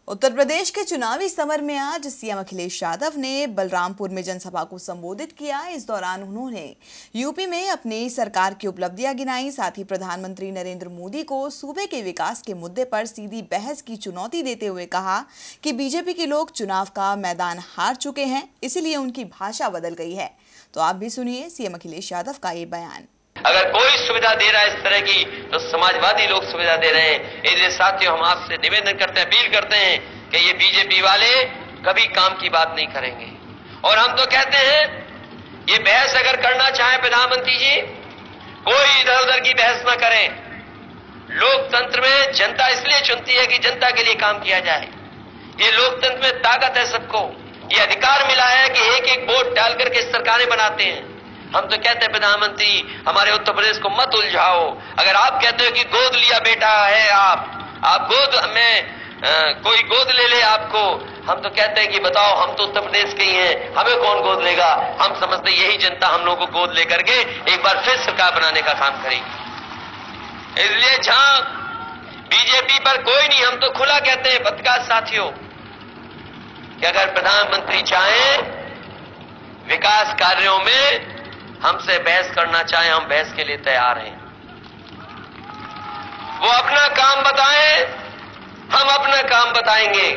उत्तर प्रदेश के चुनावी समर में आज सीएम अखिलेश यादव ने बलरामपुर में जनसभा को संबोधित किया। इस दौरान उन्होंने यूपी में अपनी सरकार की उपलब्धियां गिनाई। साथ ही प्रधानमंत्री नरेंद्र मोदी को सूबे के विकास के मुद्दे पर सीधी बहस की चुनौती देते हुए कहा कि बीजेपी के लोग चुनाव का मैदान हार चुके हैं, इसीलिए उनकी भाषा बदल गई है। तो आप भी सुनिए सीएम अखिलेश यादव का ये बयान। अगर कोई सुविधा दे रहा है इस तरह की तो समाजवादी लोग सुविधा दे रहे हैं। इसलिए साथियों, हम आपसे निवेदन करते हैं, अपील करते हैं कि ये बीजेपी वाले कभी काम की बात नहीं करेंगे। और हम तो कहते हैं ये बहस अगर करना चाहे प्रधानमंत्री जी, कोई इधर उधर की बहस ना करें। लोकतंत्र में जनता इसलिए चुनती है कि जनता के लिए काम किया जाए। ये लोकतंत्र में ताकत है, सबको ये अधिकार मिला है कि एक एक वोट डाल करके सरकारें बनाते हैं। हम तो कहते हैं प्रधानमंत्री, हमारे उत्तर प्रदेश को मत उलझाओ। अगर आप कहते हो कि गोद लिया बेटा है आप गोद में कोई गोद ले ले आपको, हम तो कहते हैं कि बताओ, हम तो उत्तर प्रदेश के ही हैं, हमें कौन गोद लेगा। हम समझते यही जनता हम लोगों को गोद लेकर के एक बार फिर सरकार बनाने का काम करेगी। इसलिए जहां बीजेपी पर कोई नहीं, हम तो खुला कहते हैं पत्रकार साथियों कि अगर प्रधानमंत्री चाहें विकास कार्यों में हमसे बहस करना चाहे, हम बहस के लिए तैयार हैं। वो अपना काम बताएं, हम अपना काम बताएंगे।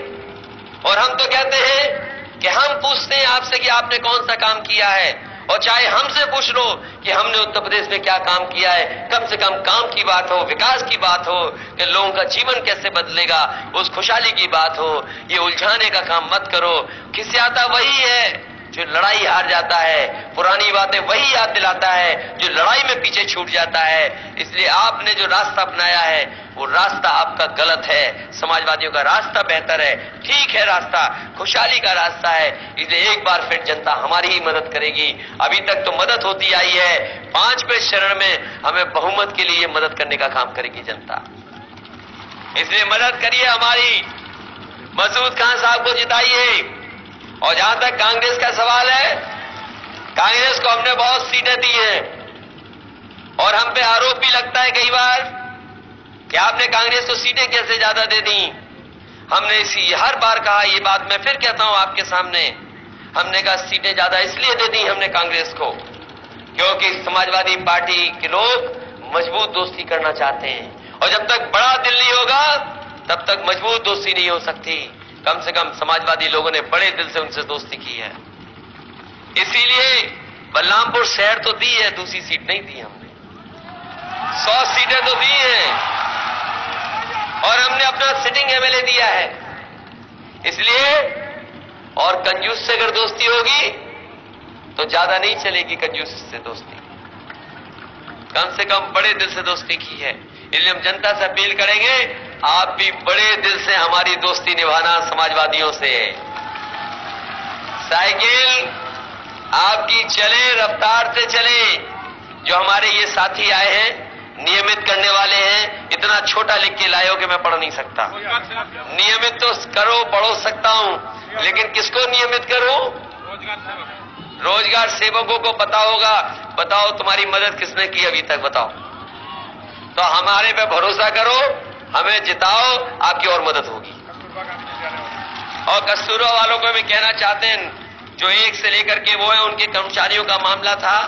और हम तो कहते हैं कि हम पूछते हैं आपसे कि आपने कौन सा काम किया है, और चाहे हमसे पूछ लो कि हमने उत्तर प्रदेश में क्या काम किया है। कम से कम काम की बात हो, विकास की बात हो, कि लोगों का जीवन कैसे बदलेगा, उस खुशहाली की बात हो। ये उलझाने का काम मत करो। खिसियाता वही है जो लड़ाई हार जाता है, पुरानी बातें वही याद दिलाता है जो लड़ाई में पीछे छूट जाता है। इसलिए आपने जो रास्ता अपनाया है वो रास्ता आपका गलत है। समाजवादियों का रास्ता बेहतर है, ठीक है, रास्ता खुशहाली का रास्ता है। इसलिए एक बार फिर जनता हमारी ही मदद करेगी। अभी तक तो मदद होती आई है, 5वें चरण में हमें बहुमत के लिए मदद करने का काम करेगी जनता। इसलिए मदद करिए हमारी, मसूद खान साहब को जिताइए। और जहां तक कांग्रेस का सवाल है, कांग्रेस को हमने बहुत सीटें दी हैं और हम पे आरोप भी लगता है कई बार कि आपने कांग्रेस को सीटें कैसे ज्यादा दे दी। हमने इसी हर बार कहा, ये बात मैं फिर कहता हूं आपके सामने, हमने कहा सीटें ज्यादा इसलिए दे दी हमने कांग्रेस को क्योंकि समाजवादी पार्टी के लोग मजबूत दोस्ती करना चाहते हैं। और जब तक बड़ा दिल नहीं होगा तब तक मजबूत दोस्ती नहीं हो सकती। कम से कम समाजवादी लोगों ने बड़े दिल से उनसे दोस्ती की है। इसीलिए बलरामपुर शहर तो दी है, दूसरी सीट नहीं दी हमने। 100 सीटें तो दी हैं और हमने अपना सिटिंग एमएलए दिया है। इसलिए और कंजूस से अगर दोस्ती होगी तो ज्यादा नहीं चलेगी। कंजूस से दोस्ती, कम से कम बड़े दिल से दोस्ती की है। इसलिए हम जनता से अपील करेंगे, आप भी बड़े दिल से हमारी दोस्ती निभाना समाजवादियों से। साइकिल आपकी चले, रफ्तार से चले। जो हमारे ये साथी आए हैं, नियमित करने वाले हैं, इतना छोटा लिख के लाए हो कि मैं पढ़ नहीं सकता। नियमित तो करो, पढ़ो सकता हूं, लेकिन किसको नियमित करूं? रोजगार सेवकों को पता होगा। बताओ तुम्हारी मदद किसने की अभी तक, बताओ। तो हमारे पे भरोसा करो, हमें जिताओ, आपकी और मदद होगी। और कस्तूरबा वालों को भी कहना चाहते हैं, जो 1 से लेकर के वो है, उनके कर्मचारियों का मामला था,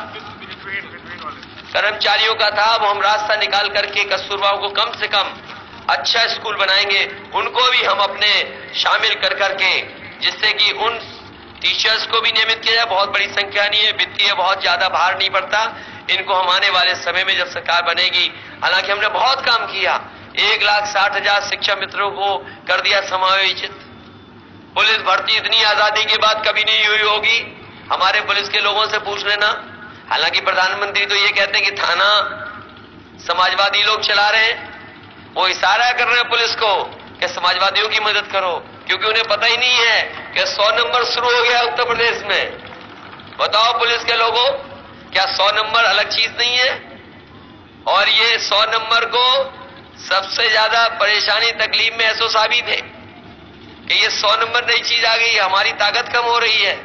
कर्मचारियों का था, वो हम रास्ता निकाल करके कस्तूरबा को कम से कम अच्छा स्कूल बनाएंगे। उनको भी हम अपने शामिल कर करके, जिससे कि उन टीचर्स को भी नियमित किया जाए। बहुत बड़ी संख्या नहीं है, वित्तीय बहुत ज्यादा भार नहीं पड़ता। इनको हम आने वाले समय में जब सरकार बनेगी, हालांकि हमने बहुत काम किया, 1,60,000 शिक्षा मित्रों को कर दिया समायोजित। पुलिस भर्ती इतनी आजादी के बाद कभी नहीं हुई होगी। हमारे पुलिस के लोगों से पूछ लेना। हालांकि प्रधानमंत्री तो ये कहते हैं कि थाना समाजवादी लोग चला रहे हैं, वो इशारा कर रहे हैं पुलिस को कि समाजवादियों की मदद करो, क्योंकि उन्हें पता ही नहीं है कि 100 नंबर शुरू हो गया उत्तर प्रदेश में। बताओ पुलिस के लोगों, क्या 100 नंबर अलग चीज नहीं है? और ये 100 नंबर को सबसे ज्यादा परेशानी तकलीफ में ऐसो साबित है कि ये 100 नंबर नई चीज आ गई, हमारी ताकत कम हो रही है।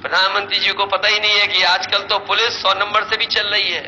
प्रधानमंत्री जी को पता ही नहीं है कि आजकल तो पुलिस 100 नंबर से भी चल रही है।